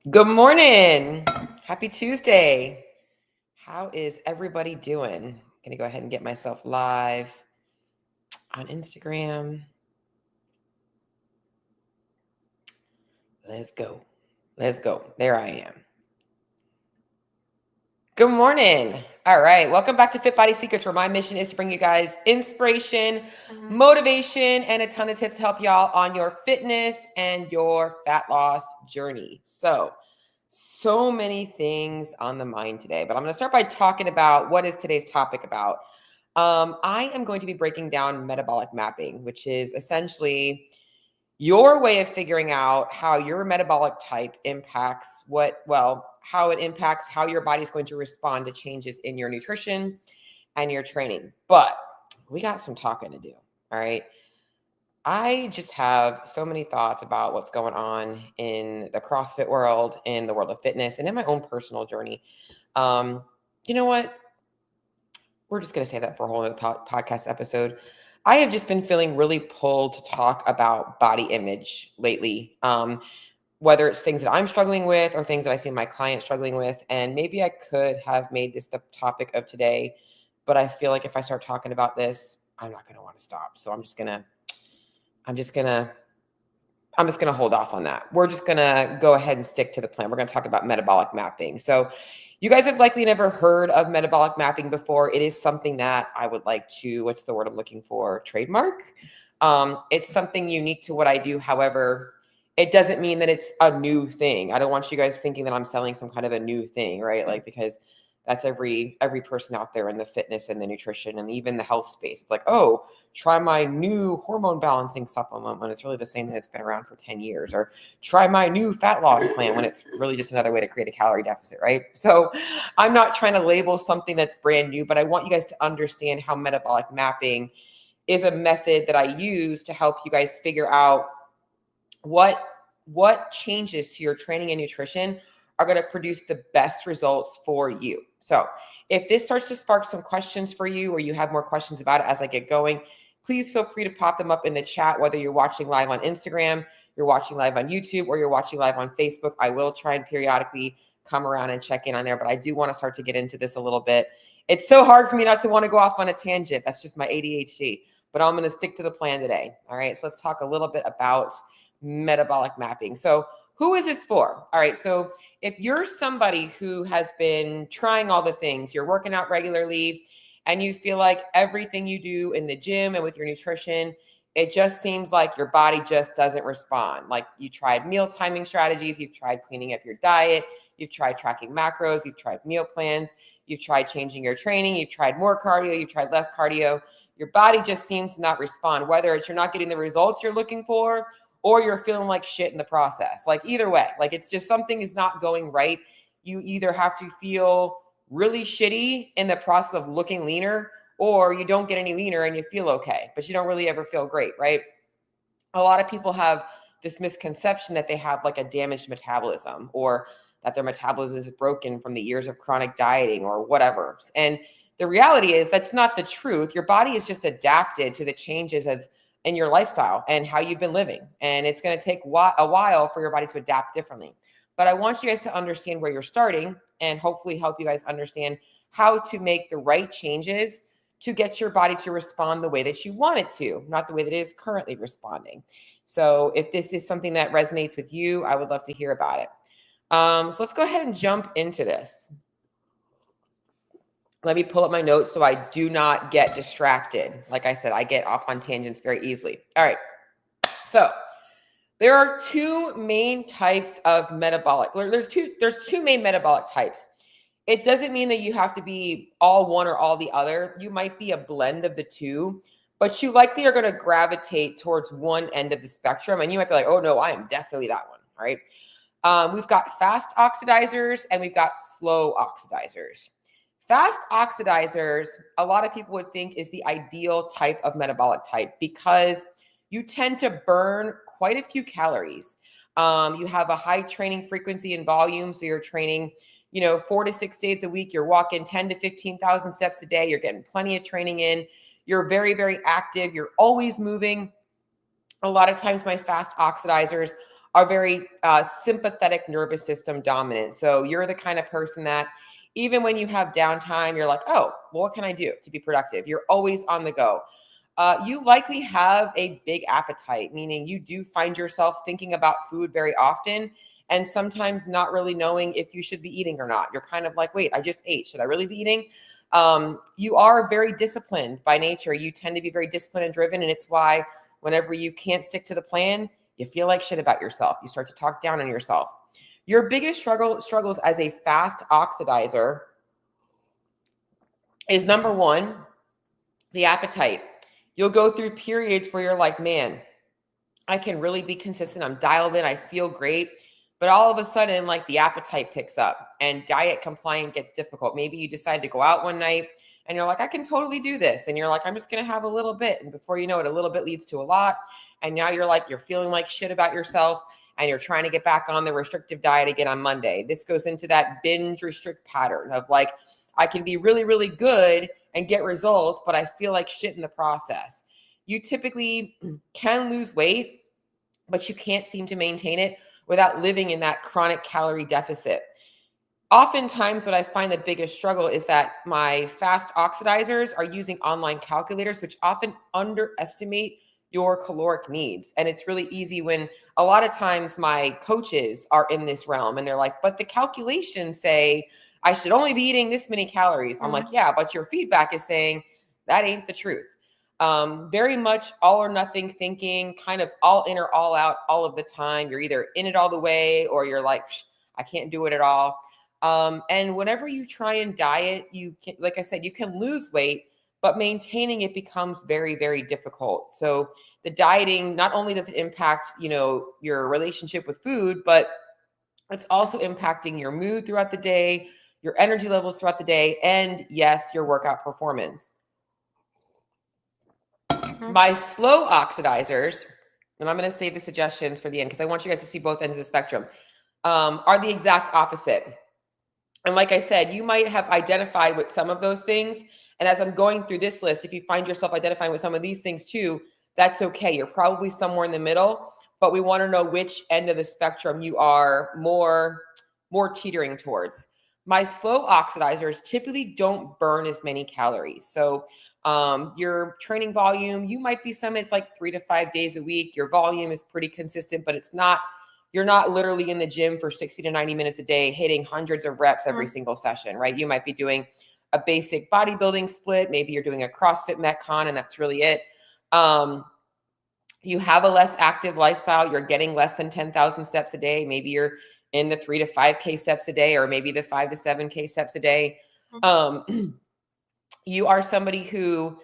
Good morning. Happy Tuesday. How is everybody doing? I'm going to go ahead and get myself live on Instagram. Let's go. There I am. Good morning. All right. Welcome back to Fit Body Secrets, where my mission is to bring you guys inspiration, motivation, and a ton of tips to help y'all on your fitness and your fat loss journey. So many things on the mind today, but I'm going to start by talking about what is today's topic about. I am going to be breaking down metabolic mapping, which is essentially your way of figuring out how your metabolic type impacts how it impacts how your body's going to respond to changes in your nutrition and your training. But we got some talking to do. All right. I just have so many thoughts about what's going on in the CrossFit world, in the world of fitness, and in my own personal journey. You know what? We're just going to say that for a whole other podcast episode. I have just been feeling really pulled to talk about body image lately, whether it's things that I'm struggling with or things that I see my clients struggling with. And maybe I could have made this the topic of today, but I feel like if I start talking about this, I'm not going to want to stop. So I'm just going to hold off on that. We're just going to go ahead and stick to the plan. We're going to talk about metabolic mapping. So you guys have likely never heard of metabolic mapping before. It is something that I would like to, what's the word I'm looking for? Trademark. It's something unique to what I do. However, it doesn't mean that it's a new thing. I don't want you guys thinking that I'm selling some kind of a new thing, right? Like, because that's every person out there in the fitness and the nutrition and even the health space. It's like, oh, try my new hormone balancing supplement when it's really the same thing that's been around for 10 years, or try my new fat loss plan when it's really just another way to create a calorie deficit, right? So I'm not trying to label something that's brand new, but I want you guys to understand how metabolic mapping is a method that I use to help you guys figure out what changes to your training and nutrition are going to produce the best results for you. So if this starts to spark some questions for you, or you have more questions about it as I get going, please feel free to pop them up in the chat, whether you're watching live on Instagram, you're watching live on YouTube, or you're watching live on Facebook. I will try and periodically come around and check in on there, but I do want to start to get into this a little bit. It's so hard for me not to want to go off on a tangent. That's just my ADHD, but I'm going to stick to the plan today. All right. So let's talk a little bit about metabolic mapping. So who is this for? All right. So if you're somebody who has been trying all the things, you're working out regularly, and you feel like everything you do in the gym and with your nutrition, it just seems like your body just doesn't respond. Like, you tried meal timing strategies, you've tried cleaning up your diet, you've tried tracking macros, you've tried meal plans, you've tried changing your training, you've tried more cardio, you've tried less cardio. Your body just seems to not respond, whether it's you're not getting the results you're looking for, or you're feeling like shit in the process. Like, either way, like, it's just something is not going right. You either have to feel really shitty in the process of looking leaner, or you don't get any leaner and you feel okay, but you don't really ever feel great, right? A lot of people have this misconception that they have like a damaged metabolism, or that their metabolism is broken from the years of chronic dieting or whatever. And the reality is that's not the truth. Your body is just adapted to the changes in your lifestyle and how you've been living. And it's going to take a while for your body to adapt differently. But I want you guys to understand where you're starting, and hopefully help you guys understand how to make the right changes to get your body to respond the way that you want it to, not the way that it is currently responding. So if this is something that resonates with you, I would love to hear about it. So let's go ahead and jump into this. Let me pull up my notes so I do not get distracted. Like I said, I get off on tangents very easily. All right. So there are two main types of metabolic. There's two main metabolic types. It doesn't mean that you have to be all one or all the other. You might be a blend of the two, but you likely are going to gravitate towards one end of the spectrum. And you might be like, oh no, I am definitely that one. All right. We've got fast oxidizers and we've got slow oxidizers. Fast oxidizers, a lot of people would think, is the ideal type of metabolic type because you tend to burn quite a few calories. You have a high training frequency and volume. So you're training, 4 to 6 days a week. You're walking 10 to 15,000 steps a day. You're getting plenty of training in. You're very, very active. You're always moving. A lot of times my fast oxidizers are very sympathetic nervous system dominant. So you're the kind of person that even when you have downtime, you're like, oh, well, what can I do to be productive? You're always on the go. You likely have a big appetite, meaning you do find yourself thinking about food very often and sometimes not really knowing if you should be eating or not. You're kind of like, wait, I just ate. Should I really be eating? You are very disciplined by nature. You tend to be very disciplined and driven. And it's why whenever you can't stick to the plan, you feel like shit about yourself. You start to talk down on yourself. Your biggest struggles as a fast oxidizer is number one, the appetite. You'll go through periods where you're like, man, I can really be consistent. I'm dialed in. I feel great. But all of a sudden, like the appetite picks up and diet compliance gets difficult. Maybe you decide to go out one night and you're like, I can totally do this. And you're like, I'm just going to have a little bit. And before you know it, a little bit leads to a lot. And now you're like, you're feeling like shit about yourself and you're trying to get back on the restrictive diet again on Monday. This goes into that binge restrict pattern of like, I can be really, really good and get results, but I feel like shit in the process. You typically can lose weight, but you can't seem to maintain it without living in that chronic calorie deficit. Oftentimes, what I find the biggest struggle is that my fast oxidizers are using online calculators, which often underestimate your caloric needs. And it's really easy when a lot of times my coaches are in this realm and they're like, but the calculations say I should only be eating this many calories. I'm like, yeah, but your feedback is saying that ain't the truth. Very much all or nothing thinking, kind of all in or all out all of the time. You're either in it all the way or you're like, I can't do it at all. And whenever you try and diet, you can, like I said, you can lose weight, but maintaining it becomes very, very difficult. So the dieting, not only does it impact, your relationship with food, but it's also impacting your mood throughout the day, your energy levels throughout the day, and yes, your workout performance. My slow oxidizers, and I'm going to save the suggestions for the end because I want you guys to see both ends of the spectrum, are the exact opposite. And like I said, you might have identified with some of those things. And as I'm going through this list, if you find yourself identifying with some of these things too, that's okay. You're probably somewhere in the middle, but we want to know which end of the spectrum you are more teetering towards. My slow oxidizers typically don't burn as many calories. So your training volume, you might be it's like 3 to 5 days a week. Your volume is pretty consistent, but you're not literally in the gym for 60 to 90 minutes a day, hitting hundreds of reps every single session, right? You might be doing a basic bodybuilding split. Maybe you're doing a CrossFit Metcon and that's really it. You have a less active lifestyle. You're getting less than 10,000 steps a day. Maybe you're in the 3 to 5K steps a day, or maybe the 5 to 7K steps a day. You are somebody who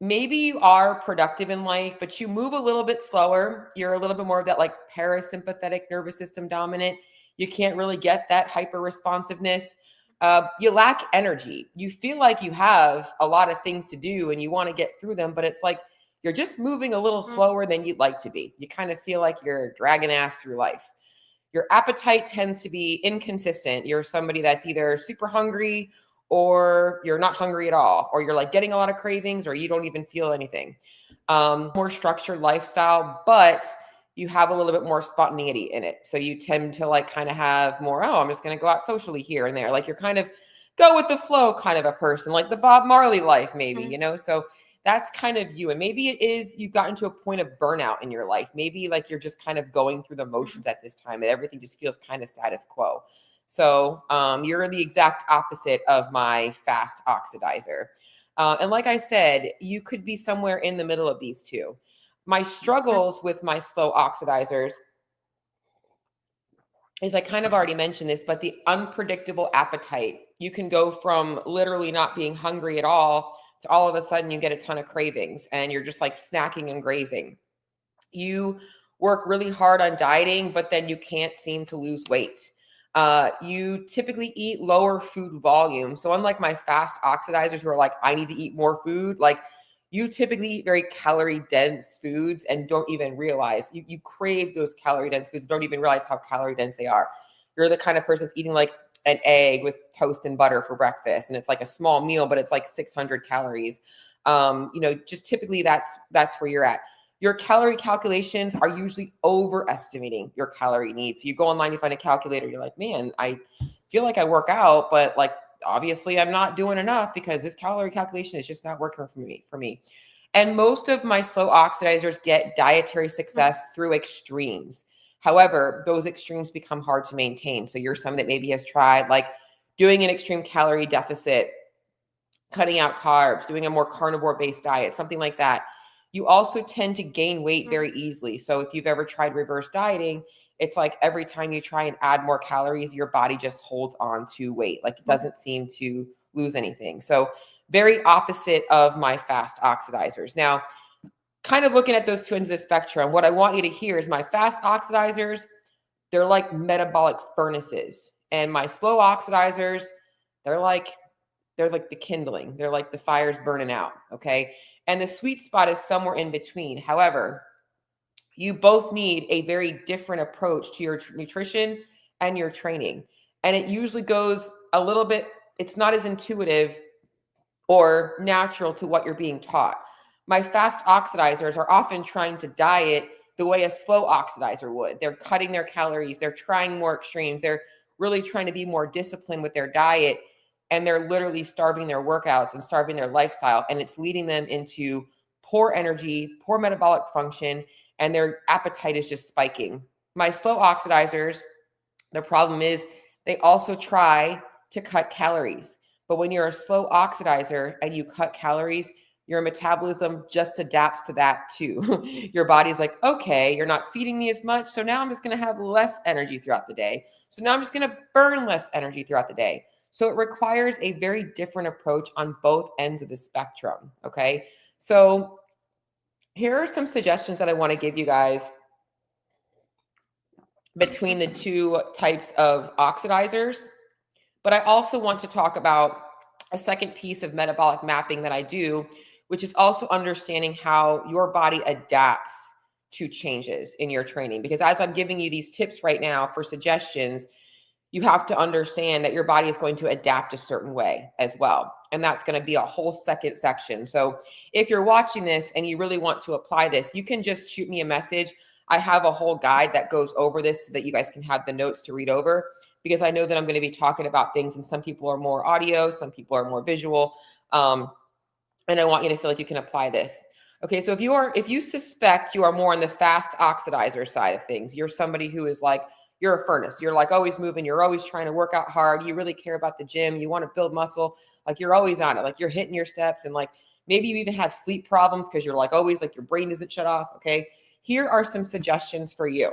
maybe you are productive in life, but you move a little bit slower. You're a little bit more of that like parasympathetic nervous system dominant. You can't really get that hyper responsiveness. You lack energy. You feel like you have a lot of things to do and you want to get through them, but it's like you're just moving a little slower than you'd like to be. You kind of feel like you're dragging ass through life. Your appetite tends to be inconsistent. You're somebody that's either super hungry or you're not hungry at all, or you're like getting a lot of cravings, or you don't even feel anything. More structured lifestyle, but you have a little bit more spontaneity in it. So you tend to like kind of have more, I'm just going to go out socially here and there. Like you're kind of go with the flow kind of a person, like the Bob Marley life, maybe, so that's kind of you. And maybe it is you've gotten to a point of burnout in your life. Maybe like you're just kind of going through the motions at this time and everything just feels kind of status quo. So you're the exact opposite of my fast oxidizer. And like I said, you could be somewhere in the middle of these two. My struggles with my slow oxidizers is I kind of already mentioned this, but the unpredictable appetite. You can go from literally not being hungry at all to all of a sudden you get a ton of cravings and you're just like snacking and grazing. You work really hard on dieting, but then you can't seem to lose weight. You typically eat lower food volume. So unlike my fast oxidizers who are like, I need to eat more food, like you typically eat very calorie dense foods and don't even realize you crave those calorie dense foods, don't even realize how calorie dense they are. You're the kind of person that's eating like an egg with toast and butter for breakfast. And it's like a small meal, but it's like 600 calories. Just typically that's where you're at. Your calorie calculations are usually overestimating your calorie needs. So you go online, you find a calculator, you're like, man, I feel like I work out, but like obviously I'm not doing enough because this calorie calculation is just not working for me. And most of my slow oxidizers get dietary success through extremes. However, those extremes become hard to maintain. So you're someone that maybe has tried like doing an extreme calorie deficit, cutting out carbs, doing a more carnivore based diet, something like that. You also tend to gain weight very easily. So if you've ever tried reverse dieting, it's like every time you try and add more calories, your body just holds on to weight. Like it doesn't seem to lose anything. So very opposite of my fast oxidizers. Now, kind of looking at those two ends of the spectrum, what I want you to hear is my fast oxidizers, they're like metabolic furnaces. And my slow oxidizers, they're like the kindling. They're like the fire's burning out, okay? And the sweet spot is somewhere in between. However, you both need a very different approach to your nutrition and your training. And it usually goes a little bit, it's not as intuitive or natural to what you're being taught. My fast oxidizers are often trying to diet the way a slow oxidizer would. They're cutting their calories, they're trying more extremes, they're really trying to be more disciplined with their diet, and they're literally starving their workouts and starving their lifestyle, and it's leading them into poor energy, poor metabolic function, and their appetite is just spiking. My slow oxidizers, the problem is they also try to cut calories. But when you're a slow oxidizer and you cut calories, your metabolism just adapts to that too. Your body's like, okay, you're not feeding me as much. So now I'm just going to have less energy throughout the day. So now I'm just going to burn less energy throughout the day. So it requires a very different approach on both ends of the spectrum. Okay. So here are some suggestions that I want to give you guys between the two types of oxidizers. But I also want to talk about a second piece of metabolic mapping that I do, which is also understanding how your body adapts to changes in your training. Because as I'm giving you these tips right now for suggestions, you have to understand that your body is going to adapt a certain way as well. And that's going to be a whole second section. So if you're watching this and you really want to apply this, you can just shoot me a message. I have a whole guide that goes over this so that you guys can have the notes to read over, because I know that I'm going to be talking about things and some people are more audio, some people are more visual. And I want you to feel like you can apply this. Okay, so if you suspect you are more on the fast oxidizer side of things, you're somebody who is like, you're a furnace. You're like always moving. You're always trying to work out hard. You really care about the gym. You want to build muscle. Like you're always on it. Like you're hitting your steps, and like maybe you even have sleep problems because you're like always like your brain isn't shut off. Okay, here are some suggestions for you.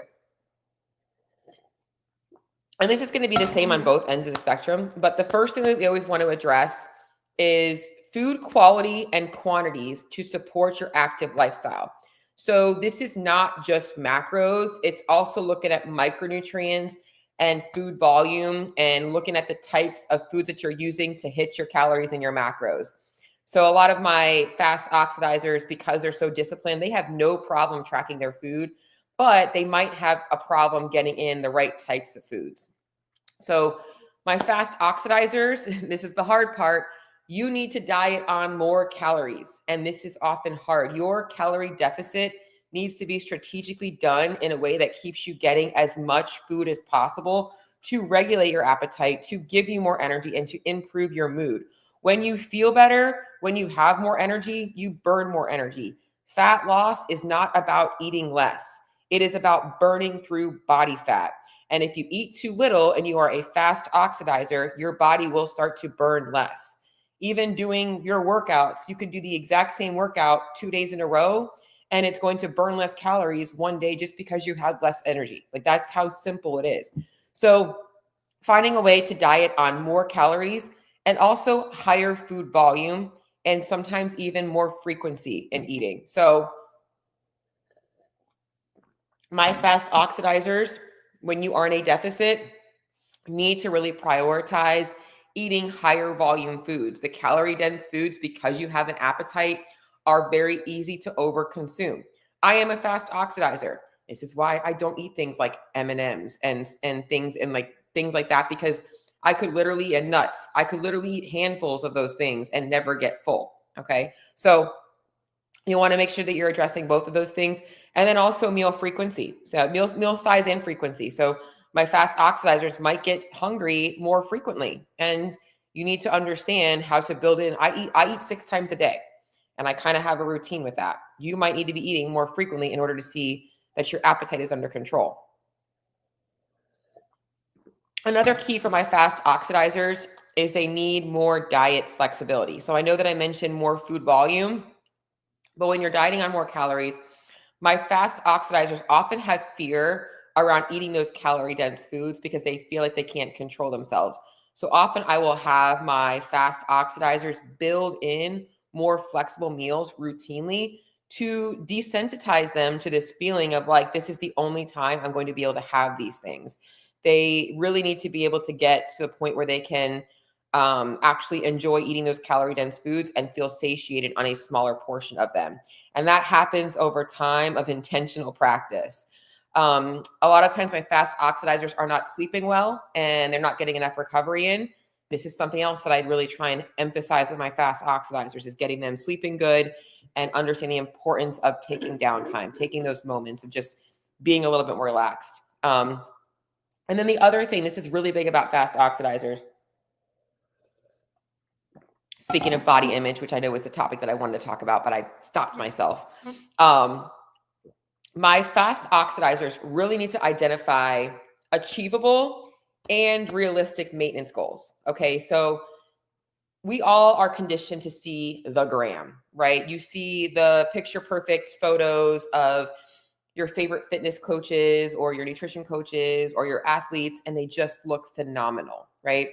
And this is going to be the same on both ends of the spectrum. But the first thing that we always want to address is food quality and quantities to support your active lifestyle. So this is not just macros. It's also looking at micronutrients and food volume and looking at the types of foods that you're using to hit your calories and your macros. So a lot of my fast oxidizers, because they're so disciplined, they have no problem tracking their food, but they might have a problem getting in the right types of foods. So my fast oxidizers, this is the hard part. You need to diet on more calories, and this is often hard. Your calorie deficit needs to be strategically done in a way that keeps you getting as much food as possible to regulate your appetite, to give you more energy, and to improve your mood. When you feel better, when you have more energy, you burn more energy. Fat loss is not about eating less. It is about burning through body fat. And if you eat too little and you are a fast oxidizer, your body will start to burn less. Even doing your workouts, you could do the exact same workout 2 days in a row, and it's going to burn less calories one day just because you have less energy. Like that's how simple it is. So finding a way to diet on more calories and also higher food volume and sometimes even more frequency in eating. So my fast oxidizers, when you are in a deficit, need to really prioritize eating higher volume foods. The calorie dense foods, because you have an appetite, are very easy to overconsume. I am a fast oxidizer. This is why I don't eat things like M&Ms and things like that, because I could literally eat nuts. I could literally eat handfuls of those things and never get full. Okay. So You want to make sure that you're addressing both of those things. And then also meal frequency. So meal size and frequency. So my fast oxidizers might get hungry more frequently. And you need to understand how to build in. I eat 6 times a day. And I kind of have a routine with that. You might need to be eating more frequently in order to see that your appetite is under control. Another key for my fast oxidizers is they need more diet flexibility. So I know that I mentioned more food volume, but when you're dieting on more calories, my fast oxidizers often have fear around eating those calorie dense foods because they feel like they can't control themselves. So often I will have my fast oxidizers build in more flexible meals routinely to desensitize them to this feeling of like, this is the only time I'm going to be able to have these things. They really need to be able to get to a point where they can actually enjoy eating those calorie dense foods and feel satiated on a smaller portion of them. And that happens over time of intentional practice. A lot of times my fast oxidizers are not sleeping well and they're not getting enough recovery in. This is something else that I'd really try and emphasize with my fast oxidizers is getting them sleeping good and understanding the importance of taking downtime, taking those moments of just being a little bit more relaxed. And then the other thing, this is really big about fast oxidizers. Speaking of body image, which I know was the topic that I wanted to talk about, but I stopped myself. My fast oxidizers really need to identify achievable and realistic maintenance goals. Okay, so we all are conditioned to see the gram, right? You see the picture perfect photos of your favorite fitness coaches or your nutrition coaches or your athletes, and they just look phenomenal, right?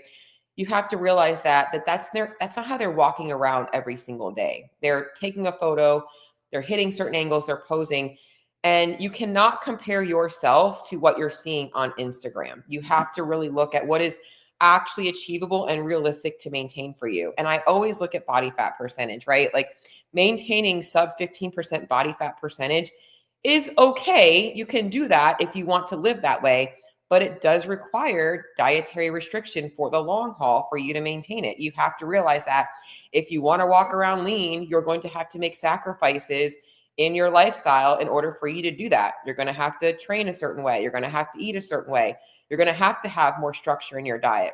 You have to realize that's not how they're walking around every single day. They're taking a photo, they're hitting certain angles, they're posing, and you cannot compare yourself to what you're seeing on Instagram. You have to really look at what is actually achievable and realistic to maintain for you. And I always look at body fat percentage, right? Like maintaining sub 15% body fat percentage is okay. You can do that if you want to live that way, but it does require dietary restriction for the long haul for you to maintain it. You have to realize that if you want to walk around lean, you're going to have to make sacrifices in your lifestyle in order for you to do that. You're going to have to train a certain way. You're going to have to eat a certain way. You're going to have more structure in your diet.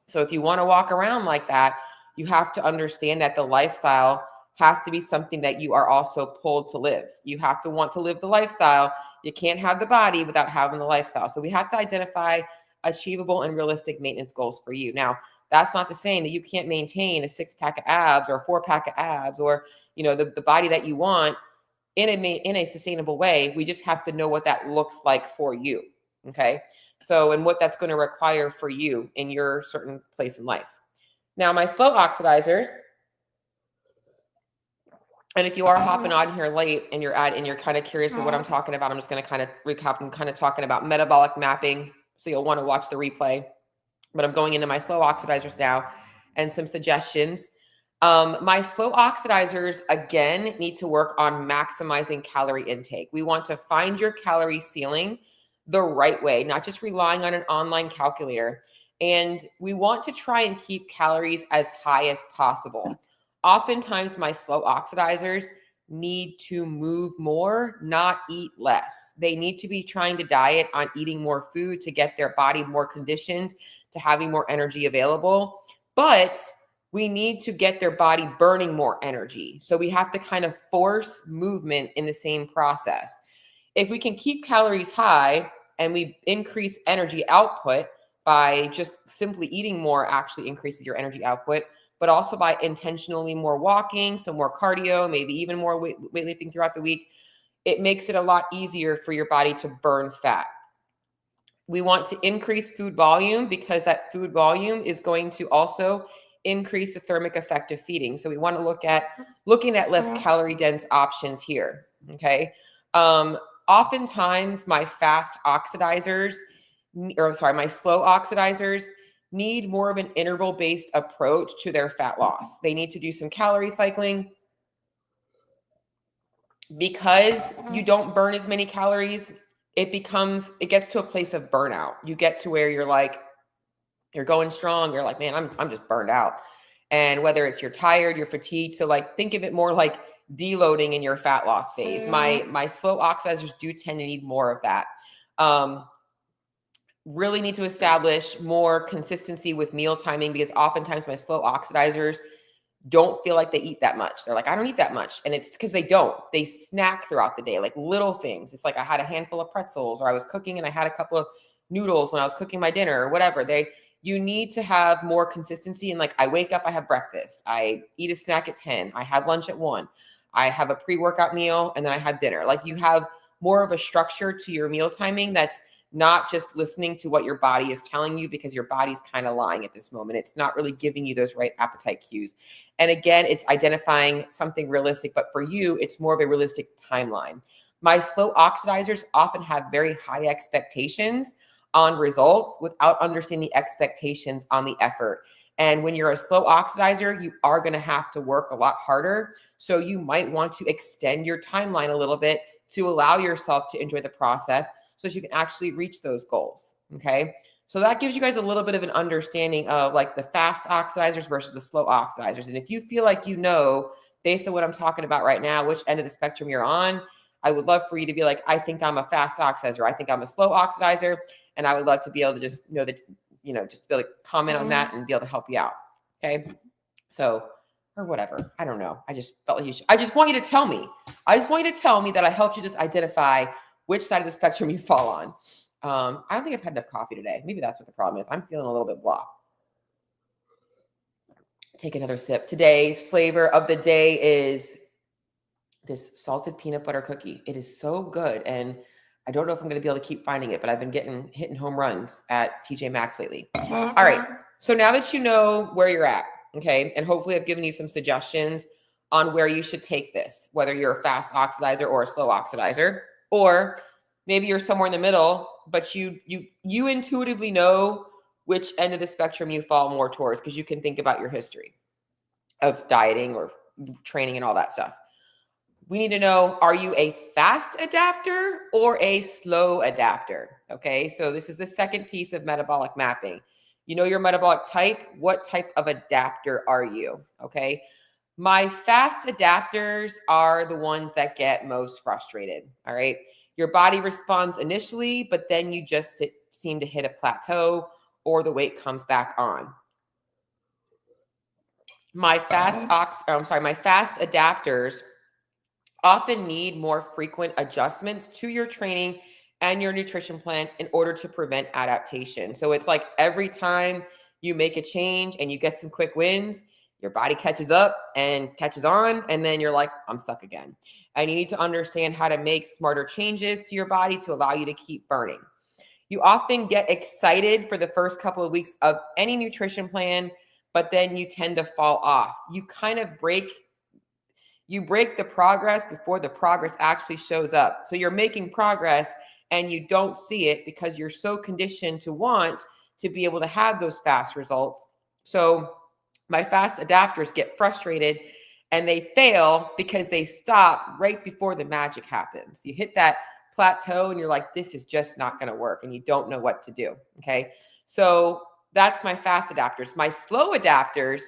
So if you want to walk around like that, you have to understand that the lifestyle has to be something that you are also pulled to live. You have to want to live the lifestyle. You can't have the body without having the lifestyle. So we have to identify achievable and realistic maintenance goals for you. Now, that's not to say that you can't maintain a 6-pack of abs or a 4-pack of abs or, the body that you want in a sustainable way. We just have to know what that looks like for you. Okay. So, and what that's going to require for you in your certain place in life. Now, my slow oxidizers, and if you are hopping on here late and you're kind of curious of what I'm talking about, I'm just going to kind of recap. I'm kind of talking about metabolic mapping. So you'll want to watch the replay, but I'm going into my slow oxidizers now and some suggestions. My slow oxidizers, again, need to work on maximizing calorie intake. We want to find your calorie ceiling the right way, not just relying on an online calculator. And we want to try and keep calories as high as possible. Oftentimes, my slow oxidizers need to move more, not eat less. They need to be trying to diet on eating more food to get their body more conditioned to having more energy available. But we need to get their body burning more energy. So we have to kind of force movement in the same process. If we can keep calories high and we increase energy output by just simply eating more, actually increases your energy output, but also by intentionally more walking, some more cardio, maybe even more weightlifting throughout the week, it makes it a lot easier for your body to burn fat. We want to increase food volume because that food volume is going to also increase the thermic effect of feeding. So we want to looking at less calorie dense options here. Okay. Oftentimes my my slow oxidizers need more of an interval-based approach to their fat loss. They need to do some calorie cycling because you don't burn as many calories. It gets to a place of burnout. You get to where you're going strong. You're like, man, I'm just burned out. And whether it's you're tired, you're fatigued. So like, think of it more like deloading in your fat loss phase. My slow oxidizers do tend to need more of that. Really need to establish more consistency with meal timing, because oftentimes my slow oxidizers don't feel like they eat that much. They're like, I don't eat that much. And it's because they don't. They snack throughout the day, like little things. It's like I had a handful of pretzels, or I was cooking and I had a couple of noodles when I was cooking my dinner, or whatever. You need to have more consistency. And like, I wake up, I have breakfast, I eat a snack at 10, I have lunch at 1, I have a pre-workout meal, and then I have dinner. Like, you have more of a structure to your meal timing that's not just listening to what your body is telling you, because your body's kind of lying at this moment. It's not really giving you those right appetite cues. And again, it's identifying something realistic, but for you, it's more of a realistic timeline. My slow oxidizers often have very high expectations on results without understanding the expectations on the effort. And when you're a slow oxidizer, you are going to have to work a lot harder. So you might want to extend your timeline a little bit to allow yourself to enjoy the process, so that you can actually reach those goals. Okay. So that gives you guys a little bit of an understanding of like the fast oxidizers versus the slow oxidizers. And if you feel like, based on what I'm talking about right now, which end of the spectrum you're on, I would love for you to be like, I think I'm a fast oxidizer, I think I'm a slow oxidizer. And I would love to be able to just know that, just be able to comment on that and be able to help you out. Okay. So, or whatever. I don't know. I just felt like I just want you to tell me. I just want you to tell me that I helped you just identify which side of the spectrum you fall on. I don't think I've had enough coffee today. Maybe that's what the problem is. I'm feeling a little bit blah. Take another sip. Today's flavor of the day is this salted peanut butter cookie. It is so good. And I don't know if I'm going to be able to keep finding it, but I've been hitting home runs at TJ Maxx lately. All right. So now that you know where you're at, okay, and hopefully I've given you some suggestions on where you should take this, whether you're a fast oxidizer or a slow oxidizer, or maybe you're somewhere in the middle, but you intuitively know which end of the spectrum you fall more towards, because you can think about your history of dieting or training and all that stuff. We need to know, are you a fast adapter or a slow adapter? Okay, so this is the second piece of metabolic mapping. You know your metabolic type. What type of adapter are you? Okay. My fast adapters are the ones that get most frustrated. All right. Your body responds initially, but then you just seem to hit a plateau, or the weight comes back on. My fast adapters often need more frequent adjustments to your training and your nutrition plan in order to prevent adaptation. So it's like every time you make a change and you get some quick wins, your body catches up and catches on, and then you're like, I'm stuck again. And you need to understand how to make smarter changes to your body to allow you to keep burning. You often get excited for the first couple of weeks of any nutrition plan, but then you tend to fall off. You kind of break the progress before the progress actually shows up. So you're making progress and you don't see it because you're so conditioned to want to be able to have those fast results. So my fast adapters get frustrated and they fail because they stop right before the magic happens. You hit that plateau and you're like, this is just not going to work, and you don't know what to do. Okay. So that's my fast adapters. My slow adapters,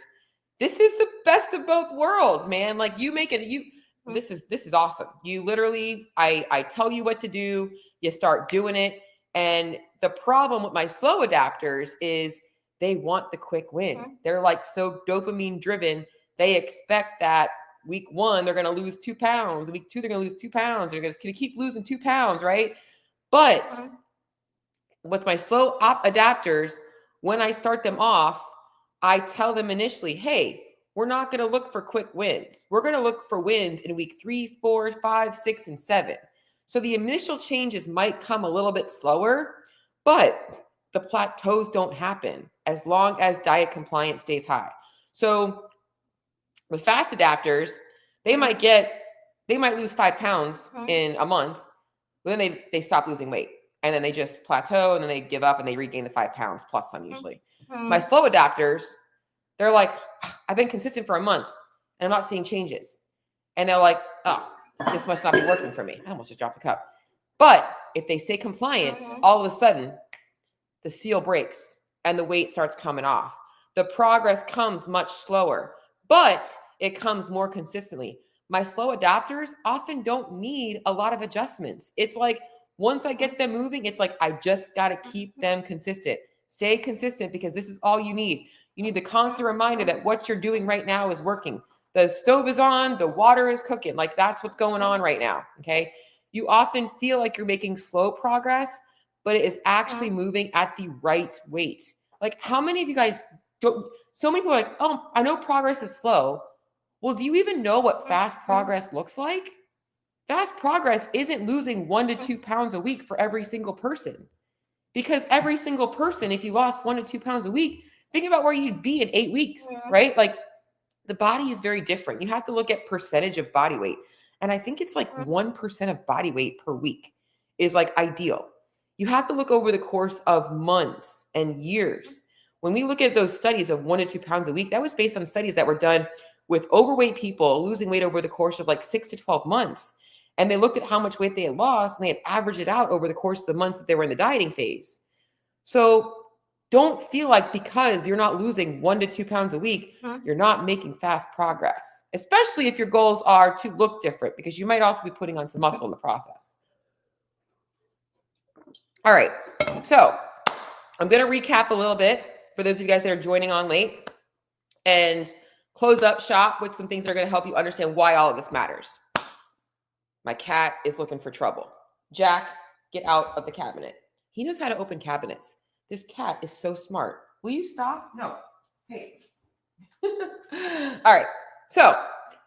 this is the best of both worlds, man. Like, this is awesome. You literally, I tell you what to do, you start doing it. And the problem with my slow adapters is they want the quick win. They're like so dopamine driven. They expect that week 1, they're going to lose 2 pounds. Week 2, they're going to lose 2 pounds. They're going to keep losing 2 pounds, right? But with my slow adapters, when I start them off, I tell them initially, hey, we're not going to look for quick wins. We're going to look for wins in week 3, 4, 5, 6, and 7. So the initial changes might come a little bit slower, but the plateaus don't happen as long as diet compliance stays high. So with fast adapters, they might lose 5 pounds in a month, but then they stop losing weight. And then they just plateau, and then they give up and they regain the 5 pounds plus some usually. My slow adapters, they're like, I've been consistent for a month and I'm not seeing changes. And they're like, oh, this must not be working for me. I almost just dropped the cup. But if they stay compliant, all of a sudden the seal breaks and the weight starts coming off. The progress comes much slower, but it comes more consistently. My slow adapters often don't need a lot of adjustments. It's like once I get them moving, it's like I just got to keep them consistent. Stay consistent because this is all you need. You need the constant reminder that what you're doing right now is working. The stove is on, the water is cooking. Like that's what's going on right now. Okay. You often feel like you're making slow progress, but it is actually moving at the right weight. Like how many of you guys don't, so many people are like, oh, I know progress is slow. Well, do you even know what fast progress looks like? Fast progress isn't losing 1 to 2 pounds a week for every single person. Because every single person, if you lost 1 to 2 pounds a week, think about where you'd be in 8 weeks, right? Like the body is very different. You have to look at percentage of body weight. And I think it's like 1% of body weight per week is like ideal. You have to look over the course of months and years. When we look at those studies of 1 to 2 pounds a week, that was based on studies that were done with overweight people losing weight over the course of like 6 to 12 months. And they looked at how much weight they had lost and they had averaged it out over the course of the months that they were in the dieting phase. So don't feel like because you're not losing 1 to 2 pounds a week, you're not making fast progress, especially if your goals are to look different, because you might also be putting on some muscle in the process. All right. So I'm going to recap a little bit for those of you guys that are joining on late and close up shop with some things that are going to help you understand why all of this matters. My cat is looking for trouble. Jack, get out of the cabinet. He knows how to open cabinets. This cat is so smart. Will you stop? No. Hey. All right. So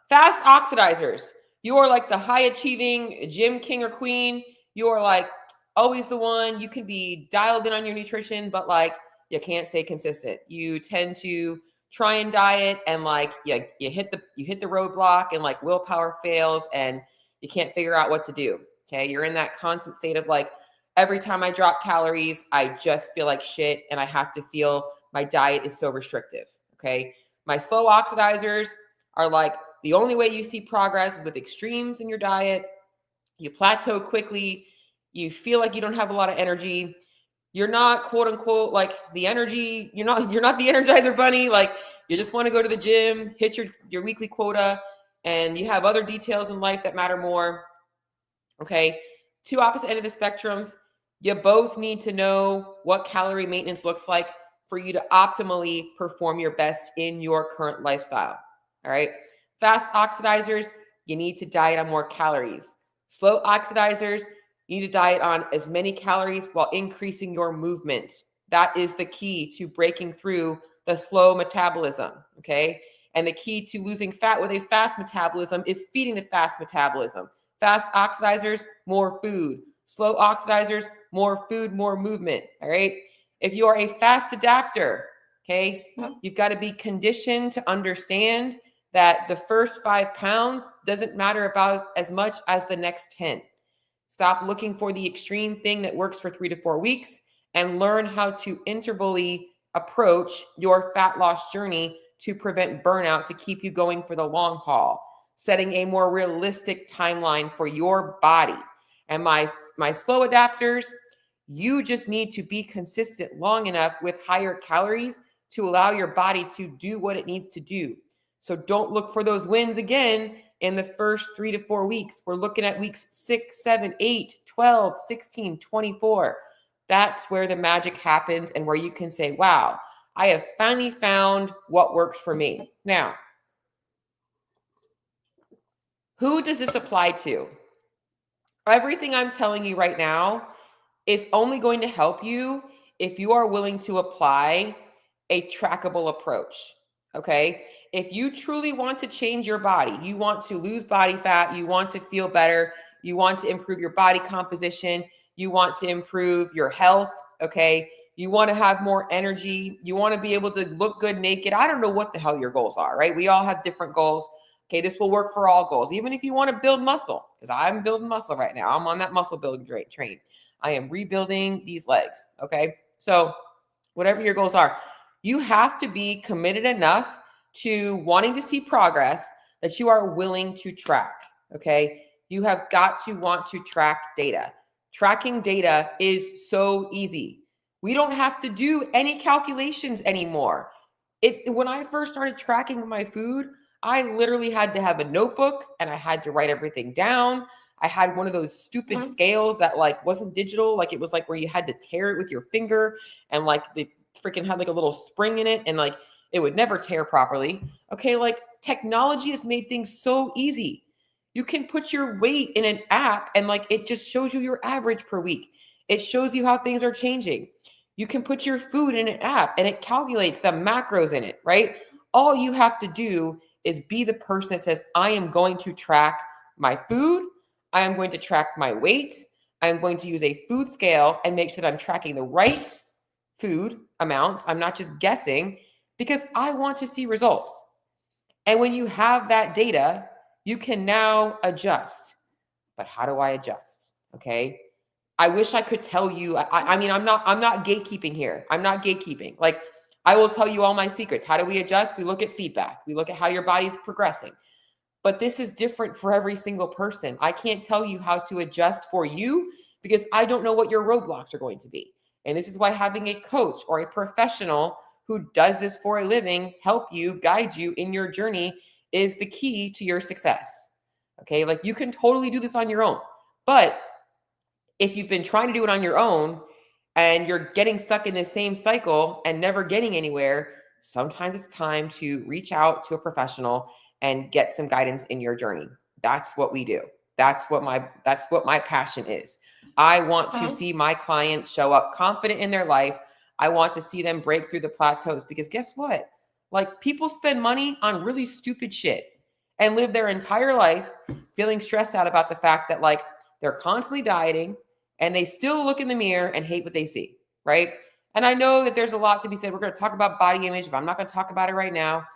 fast oxidizers. You are like the high achieving gym king or queen. You are like always the one. You can be dialed in on your nutrition, but like you can't stay consistent. You tend to try and diet and like you hit the roadblock and like willpower fails and you can't figure out what to do. Okay. You're in that constant state of like, every time I drop calories, I just feel like shit and I have to feel my diet is so restrictive. Okay. My slow oxidizers are like the only way you see progress is with extremes in your diet. You plateau quickly. You feel like you don't have a lot of energy. You're not quote unquote like the energy. You're not the Energizer Bunny. Like you just want to go to the gym, hit your weekly quota, and you have other details in life that matter more. Okay. Two opposite end of the spectrums. You both need to know what calorie maintenance looks like for you to optimally perform your best in your current lifestyle. All right. Fast oxidizers, you need to diet on more calories. Slow oxidizers, you need to diet on as many calories while increasing your movement. That is the key to breaking through the slow metabolism. Okay. And the key to losing fat with a fast metabolism is feeding the fast metabolism. Fast oxidizers, more food. Slow oxidizers, more food, more movement. All right. If you are a fast adapter, okay, you've got to be conditioned to understand that the first 5 pounds doesn't matter about as much as the next 10. Stop looking for the extreme thing that works for 3 to 4 weeks and learn how to intervally approach your fat loss journey to prevent burnout, to keep you going for the long haul, setting a more realistic timeline for your body. And my slow adapters, you just need to be consistent long enough with higher calories to allow your body to do what it needs to do. So don't look for those wins again in the first 3 to 4 weeks. We're looking at weeks 6, 7, 8, 12, 16, 24. That's where the magic happens and where you can say, wow, I have finally found what works for me. Now, who does this apply to? Everything I'm telling you right now is only going to help you if you are willing to apply a trackable approach. Okay. If you truly want to change your body, you want to lose body fat, you want to feel better, you want to improve your body composition, you want to improve your health. Okay. You want to have more energy. You want to be able to look good naked. I don't know what the hell your goals are, right? We all have different goals. Okay, this will work for all goals, even if you want to build muscle, because I'm building muscle right now. I'm on that muscle building train. I am rebuilding these legs. Okay, so whatever your goals are, you have to be committed enough to wanting to see progress that you are willing to track. Okay, you have got to want to track data. Tracking data is so easy. We don't have to do any calculations anymore. When I first started tracking my food, I literally had to have a notebook and I had to write everything down. I had one of those stupid scales that like wasn't digital. Like it was like where you had to tear it with your finger and like the freaking had like a little spring in it and like it would never tear properly. Okay. Like technology has made things so easy. You can put your weight in an app and like it just shows you your average per week. It shows you how things are changing. You can put your food in an app and it calculates the macros in it, right? All you have to do is be the person that says, I am going to track my food. I am going to track my weight. I'm going to use a food scale and make sure that I'm tracking the right food amounts. I'm not just guessing because I want to see results. And when you have that data, you can now adjust. But how do I adjust? Okay. I wish I could tell you. I mean, I'm not gatekeeping here. I'm not gatekeeping. Like I will tell you all my secrets. How do we adjust? We look at feedback. We look at how your body's progressing. But this is different for every single person. I can't tell you how to adjust for you because I don't know what your roadblocks are going to be. And this is why having a coach or a professional who does this for a living help you, guide you in your journey is the key to your success. Okay, like you can totally do this on your own. But if you've been trying to do it on your own and you're getting stuck in this same cycle and never getting anywhere, sometimes it's time to reach out to a professional and get some guidance in your journey. That's what we do. That's what my passion is. I want to see my clients show up confident in their life. I want to see them break through the plateaus because guess what? Like people spend money on really stupid shit and live their entire life feeling stressed out about the fact that like they're constantly dieting and they still look in the mirror and hate what they see, right? And I know that there's a lot to be said. We're going to talk about body image, but I'm not going to talk about it right now.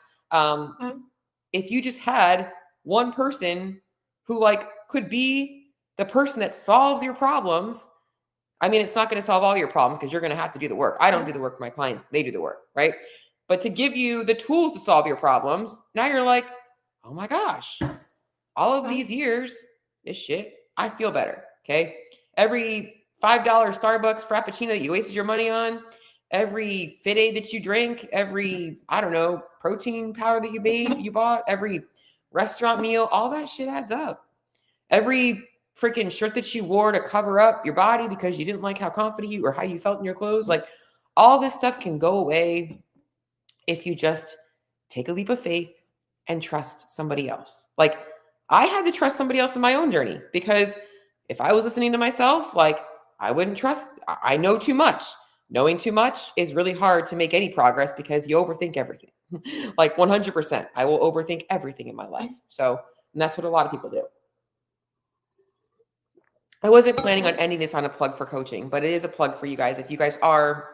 If you just had one person who like could be the person that solves your problems, I mean, it's not going to solve all your problems because you're going to have to do the work. I don't do the work for my clients. They do the work, right? But to give you the tools to solve your problems, now you're like, oh my gosh, all of these years, this shit, I feel better, okay? Every $5 Starbucks Frappuccino that you wasted your money on, every Fit Aid that you drink, every, I don't know, protein powder that you bought, every restaurant meal, all that shit adds up. Every freaking shirt that you wore to cover up your body because you didn't like how confident you or how you felt in your clothes, like all this stuff can go away if you just take a leap of faith and trust somebody else. Like I had to trust somebody else in my own journey because if I was listening to myself, like I wouldn't trust, I know too much. Knowing too much is really hard to make any progress because you overthink everything. Like 100%, I will overthink everything in my life. So, and that's what a lot of people do. I wasn't planning on ending this on a plug for coaching, but it is a plug for you guys. If you guys are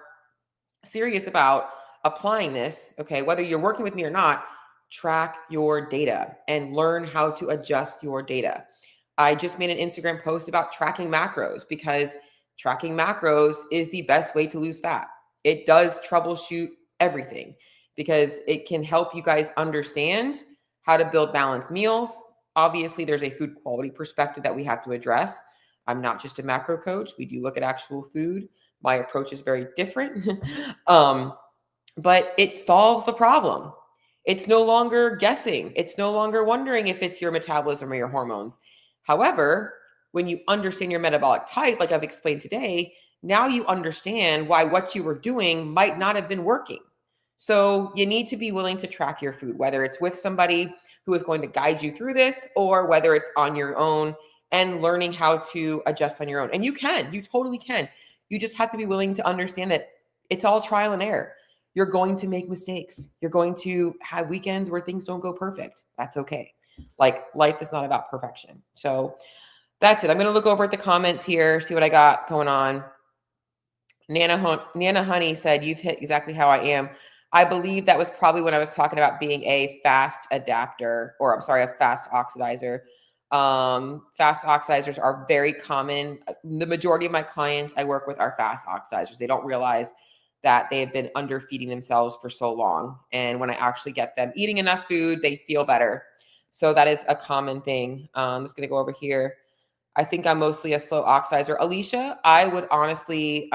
serious about applying this, okay, whether you're working with me or not, track your data and learn how to adjust your data. I just made an Instagram post about tracking macros because tracking macros is the best way to lose fat. It does troubleshoot everything because it can help you guys understand how to build balanced meals. Obviously, there's a food quality perspective that we have to address. I'm not just a macro coach. We do look at actual food. My approach is very different, but it solves the problem. It's no longer guessing. It's no longer wondering if it's your metabolism or your hormones. However, when you understand your metabolic type, like I've explained today, now you understand why what you were doing might not have been working. So you need to be willing to track your food, whether it's with somebody who is going to guide you through this or whether it's on your own and learning how to adjust on your own. And you totally can. You just have to be willing to understand that it's all trial and error. You're going to make mistakes. You're going to have weekends where things don't go perfect. That's okay. Like life is not about perfection. So that's it. I'm going to look over at the comments here, see what I got going on. Nana Honey said, you've hit exactly how I am. I believe that was probably when I was talking about being a fast adapter, or I'm sorry, a fast oxidizer. Fast oxidizers are very common. The majority of my clients I work with are fast oxidizers. They don't realize that they have been underfeeding themselves for so long. And when I actually get them eating enough food, they feel better. So that is a common thing. I'm just going to go over here. I think I'm mostly a slow oxidizer. Alicia, I would honestly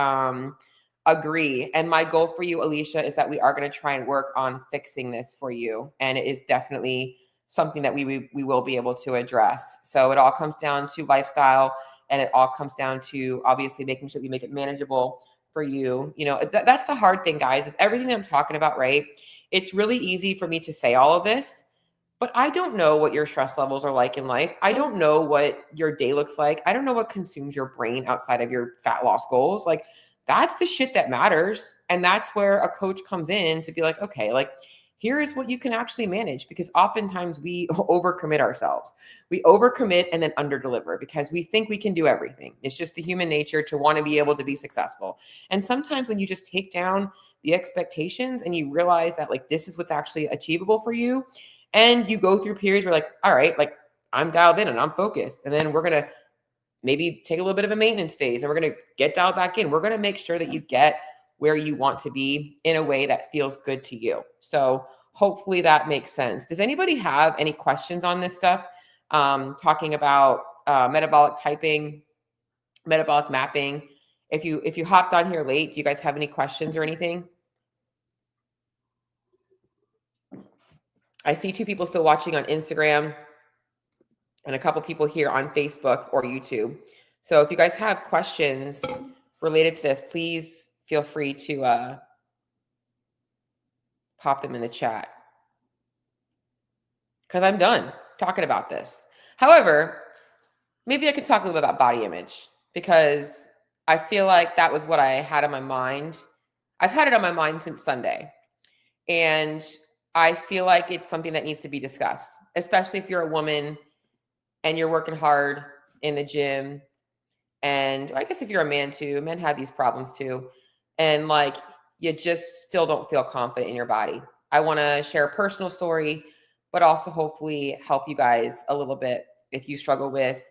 agree. And my goal for you, Alicia, is that we are going to try and work on fixing this for you. And it is definitely something that we will be able to address. So it all comes down to lifestyle, and it all comes down to obviously making sure we make it manageable for you. You know, that's the hard thing, guys, is everything that I'm talking about, right? It's really easy for me to say all of this, but I don't know what your stress levels are like in life. I don't know what your day looks like. I don't know what consumes your brain outside of your fat loss goals. Like, that's the shit that matters. And that's where a coach comes in to be like, okay, like, here is what you can actually manage, because oftentimes we overcommit ourselves. We overcommit and then underdeliver because we think we can do everything. It's just the human nature to want to be able to be successful. And sometimes when you just take down the expectations and you realize that like this is what's actually achievable for you, and you go through periods where like, all right, like I'm dialed in and I'm focused, and then we're going to maybe take a little bit of a maintenance phase and we're going to get dialed back in. We're going to make sure that you get where you want to be in a way that feels good to you. So hopefully that makes sense. Does anybody have any questions on this stuff? Talking about metabolic typing, metabolic mapping. If you hopped on here late, do you guys have any questions or anything? I see 2 people still watching on Instagram and a couple people here on Facebook or YouTube. So if you guys have questions related to this, please feel free to pop them in the chat, because I'm done talking about this. However, maybe I could talk a little bit about body image, because I feel like that was what I had on my mind. I've had it on my mind since Sunday. And I feel like it's something that needs to be discussed, especially if you're a woman and you're working hard in the gym. And I guess if you're a man too, men have these problems too. And like, you just still don't feel confident in your body. I want to share a personal story, but also hopefully help you guys a little bit if you struggle with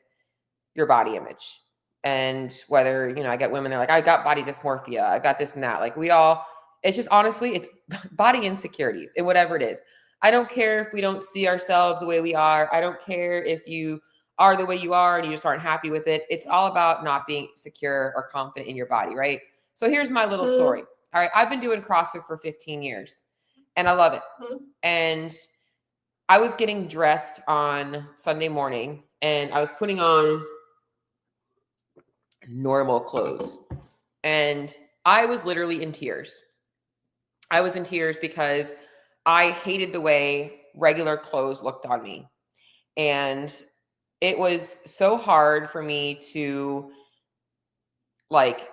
your body image. And whether, you know, I get women, they're like, I got body dysmorphia, I got this and that. Like we all, it's just honestly, it's body insecurities and whatever it is. I don't care if we don't see ourselves the way we are. I don't care if you are the way you are and you just aren't happy with it. It's all about not being secure or confident in your body, right? So here's my little story. All right, I've been doing CrossFit for 15 years and I love it. And I was getting dressed on Sunday morning and I was putting on normal clothes. And I was literally in tears. I was in tears because I hated the way regular clothes looked on me. And it was so hard for me to like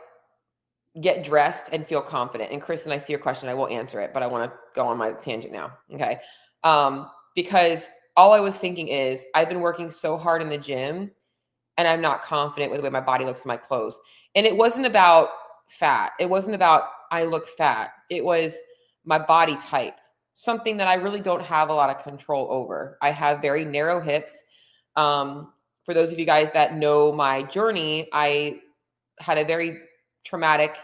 get dressed and feel confident. And Kristen, I see your question. I will answer it, but I want to go on my tangent now. Okay. Because all I was thinking is I've been working so hard in the gym and I'm not confident with the way my body looks in my clothes. And it wasn't about fat. It wasn't about I look fat. It was my body type, something that I really don't have a lot of control over. I have very narrow hips. For those of you guys that know my journey, I had a very traumatic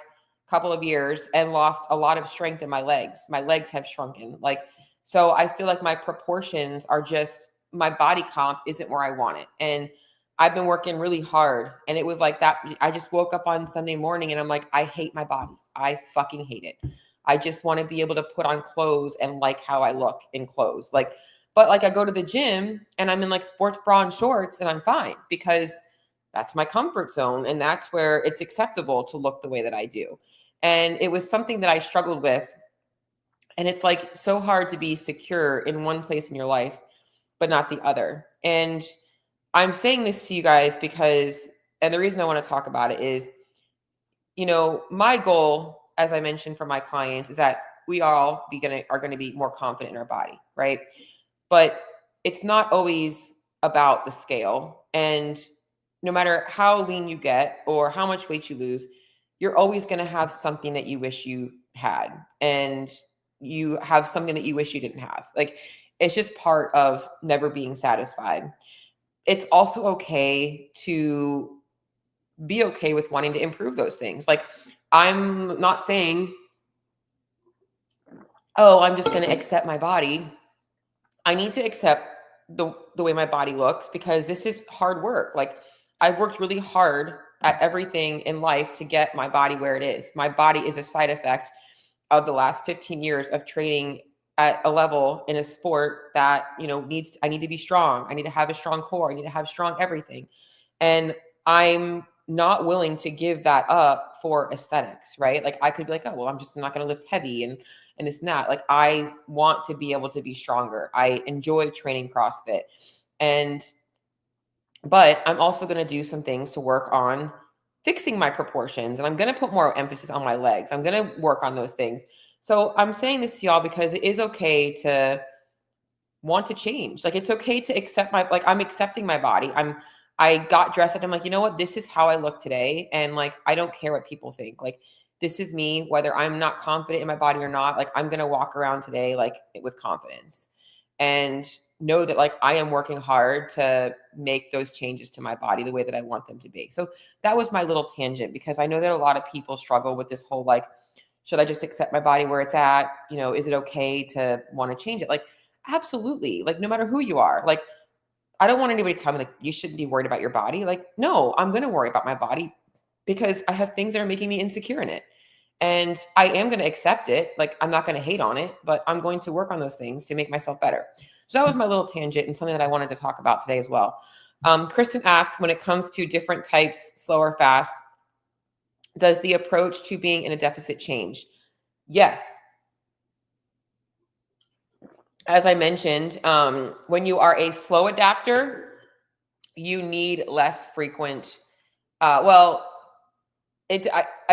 couple of years and lost a lot of strength in my legs. My legs have shrunken. Like, so I feel like my proportions are just, my body comp isn't where I want it. And I've been working really hard. And it was like that. I just woke up on Sunday morning and I'm like, I hate my body. I fucking hate it. I just want to be able to put on clothes and like how I look in clothes. Like, but like I go to the gym and I'm in like sports bra and shorts and I'm fine because that's my comfort zone. And that's where it's acceptable to look the way that I do. And it was something that I struggled with. And it's like so hard to be secure in one place in your life, but not the other. And I'm saying this to you guys because, and the reason I want to talk about it is, you know, my goal, as I mentioned for my clients, is that we all are going to be more confident in our body, right? But it's not always about the scale. And no matter how lean you get or how much weight you lose, you're always going to have something that you wish you had. And you have something that you wish you didn't have. Like, it's just part of never being satisfied. It's also okay to be okay with wanting to improve those things. Like, I'm not saying, oh, I'm just going to accept my body. I need to accept the way my body looks because this is hard work. Like, I've worked really hard at everything in life to get my body where it is. My body is a side effect of the last 15 years of training at a level in a sport that, I need to be strong. I need to have a strong core. I need to have strong everything. And I'm not willing to give that up for aesthetics, right? Like I could be like, oh, well, I'm not going to lift heavy and this and that. Like I want to be able to be stronger. I enjoy training CrossFit. But I'm also going to do some things to work on fixing my proportions. And I'm going to put more emphasis on my legs. I'm going to work on those things. So I'm saying this to y'all because it is okay to want to change. Like it's okay to accept I'm accepting my body. I got dressed up. I'm like, you know what? This is how I look today. And like, I don't care what people think. Like, this is me, whether I'm not confident in my body or not. Like, I'm going to walk around today, like with confidence and know that like I am working hard to make those changes to my body the way that I want them to be. So that was my little tangent, because I know that a lot of people struggle with this whole, like, should I just accept my body where it's at? Is it okay to want to change it? Like, absolutely. Like, no matter who you are, like, I don't want anybody to tell me like, you shouldn't be worried about your body. Like, no, I'm going to worry about my body because I have things that are making me insecure in it. And I am going to accept it. Like, I'm not going to hate on it, but I'm going to work on those things to make myself better. So that was my little tangent and something that I wanted to talk about today as well. Kristen asks, when it comes to different types, slow or fast, does the approach to being in a deficit change? Yes. As I mentioned, when you are a slow adapter, you need less frequent, I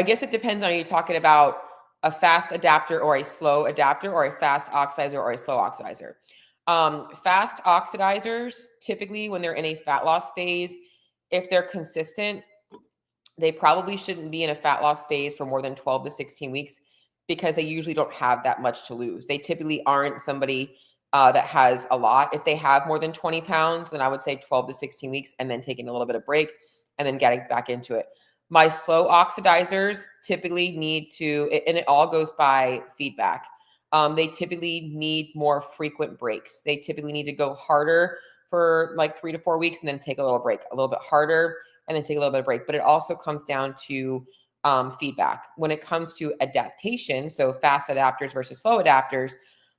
guess it depends on, are you talking about a fast adapter or a slow adapter, or a fast oxidizer or a slow oxidizer? Fast oxidizers, typically when they're in a fat loss phase, if they're consistent, they probably shouldn't be in a fat loss phase for more than 12 to 16 weeks because they usually don't have that much to lose. They typically aren't somebody that has a lot. If they have more than 20 pounds, then I would say 12 to 16 weeks and then taking a little bit of break and then getting back into it. My slow oxidizers typically need to, and it all goes by feedback. They typically need more frequent breaks. They typically need to go harder for like 3 to 4 weeks and then take a little break, a little bit harder, and then take a little bit of break. But it also comes down to feedback. When it comes to adaptation, so fast adapters versus slow adapters,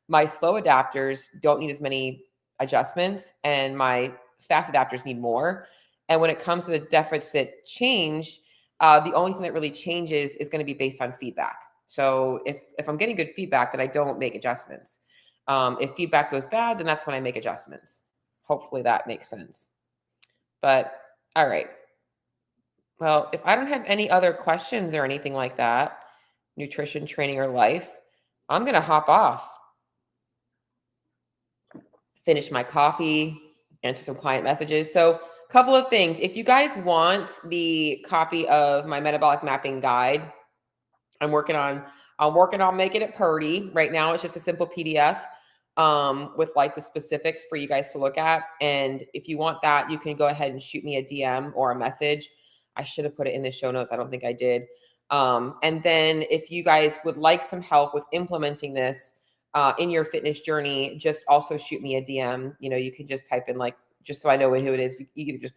my slow adapters don't need as many adjustments and my fast adapters need more. And when it comes to the deficit change, the only thing that really changes is going to be based on feedback. So if I'm getting good feedback, then I don't make adjustments. If feedback goes bad, then that's when I make adjustments. Hopefully that makes sense. But all right. Well, if I don't have any other questions or anything like that, nutrition, training, or life, I'm going to hop off. Finish my coffee, answer some client messages. So a couple of things. If you guys want the copy of my metabolic mapping guide, I'm working on making it pretty. Right now, it's just a simple PDF with like the specifics for you guys to look at. And if you want that, you can go ahead and shoot me a DM or a message. I should have put it in the show notes. I don't think I did. And then if you guys would like some help with implementing this in your fitness journey, just also shoot me a DM. You can just type in, like, just so I know who it is. You can just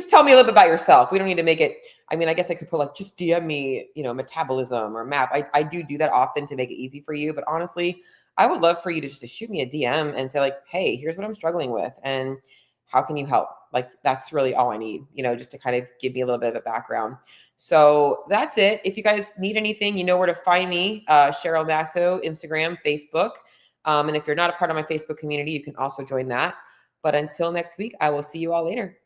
tell me a little bit about yourself. We don't need to make it. I mean, I guess I could put like, just DM me, metabolism or map. I do that often to make it easy for you. But honestly, I would love for you to just shoot me a DM and say like, hey, here's what I'm struggling with and how can you help? Like, that's really all I need, just to kind of give me a little bit of a background. So that's it. If you guys need anything, you know where to find me, Cheryl Masso, Instagram, Facebook. And if you're not a part of my Facebook community, you can also join that. But until next week, I will see you all later.